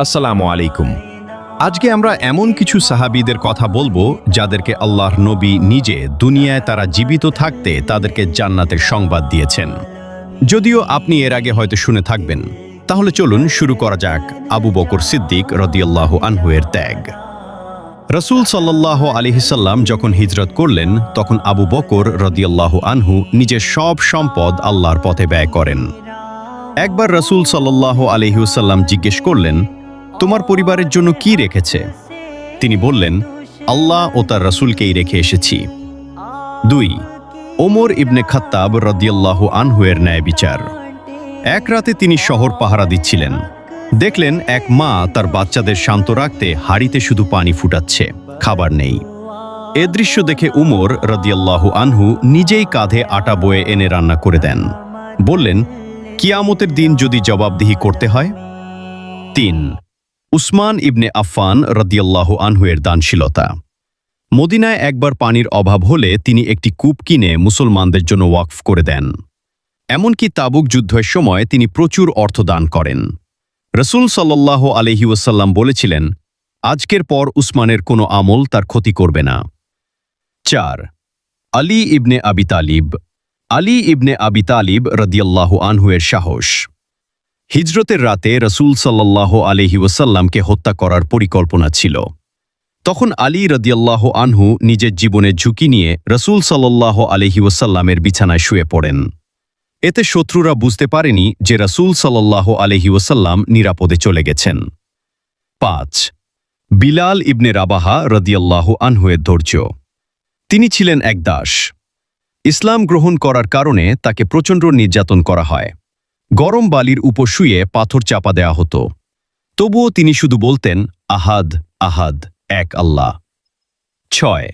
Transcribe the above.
আসসালামু আলাইকুম। আজকে আমরা এমন কিছু সাহাবীদের কথা বলবো যাদেরকে আল্লাহর নবী নিজে দুনিয়ায় তারা জীবিত থাকতে তাদেরকে জান্নাতের সংবাদ দিয়েছেন। যদিও আপনি এর আগে হয়তো শুনে থাকবেন, তাহলে চলুন শুরু করা যাক আবু বকর সিদ্দিক রাদিয়াল্লাহু আনহু এর ত্যাগ। রাসূল সাল্লাল্লাহু আলাইহি সাল্লাম যখন হিজরত করলেন, তখন আবু বকর রাদিয়াল্লাহু আনহু নিজের সব সম্পদ আল্লাহর পথে ব্যয় করেন। একবার রাসূল সাল্লাল্লাহু আলাইহি ওয়াসাল্লাম জিজ্ঞেস করলেন, তোমার পরিবারের জন্য কি রেখেছে? তিনি বললেন, আল্লাহ ও তার রাসূলকেই রেখে এসেছি। 2. ওমর ইবনে খাত্তাব রাদিয়াল্লাহু আনহু এর ন্যায় বিচার। এক রাতে তিনি শহর পাহারা দিচ্ছিলেন। দেখলেন এক মা তার বাচ্চাদের শান্ত রাখতে হাঁড়িতে শুধু পানি ফুটাচ্ছে, খাবার নেই। এ দৃশ্য দেখে উমর রাদিয়াল্লাহু আনহু নিজেই কাঁধে আটা বয়ে এনে রান্না করে দেন। বললেন, কিয়ামতের দিন যদি জবাবদিহি করতে হয়। 3. উসমান ইবনে আফফান রাদিয়াল্লাহু আনহু এর দানশীলতা। মদিনায় একবার পানির অভাব হলে তিনি একটি কূপ কিনে মুসলমানদের জন্য ওয়াকফ করে দেন। এমনকি তাবুক যুদ্ধের সময় তিনি প্রচুর অর্থ দান করেন। রাসূল সাল্লাল্লাহু আলাইহি ওয়াসাল্লাম বলেছিলেন, আজকের পর উসমানের কোনো আমল তার ক্ষতি করবে না। 4. আলী ইবনে আবি তালিব। আলী ইবনে আবি তালিব রাদিয়াল্লাহু আনহু এর সাহস। হিজরতের রাতে রাসূল সাল্লাল্লাহু আলাইহি ওয়াসাল্লামকে হত্যা করার পরিকল্পনা ছিল। তখন আলী রাদিয়াল্লাহু আনহু নিজের জীবনের ঝুঁকি নিয়ে রাসূল সাল্লাল্লাহু আলাইহি ওয়াসাল্লামের বিছানায় শুয়ে পড়েন। এতে শত্রুরা বুঝতে পারেনি যে রাসূল সাল্লাল্লাহু আলাইহি ওয়াসাল্লাম নিরাপদে চলে গেছেন। 5. বিলাল ইবনে রাবাহা রাদিয়াল্লাহু আনহু এর ধৈর্য। তিনি ছিলেন এক দাস। ইসলাম গ্রহণ করার কারণে তাকে প্রচণ্ড নির্যাতন করা হয়। গরম বালির উপর শুয়ে পাথর চাপা দেওয়া হতো। তবুও তিনি শুধু বলতেন, আহাদ আহাদ, এক আল্লাহ। 6.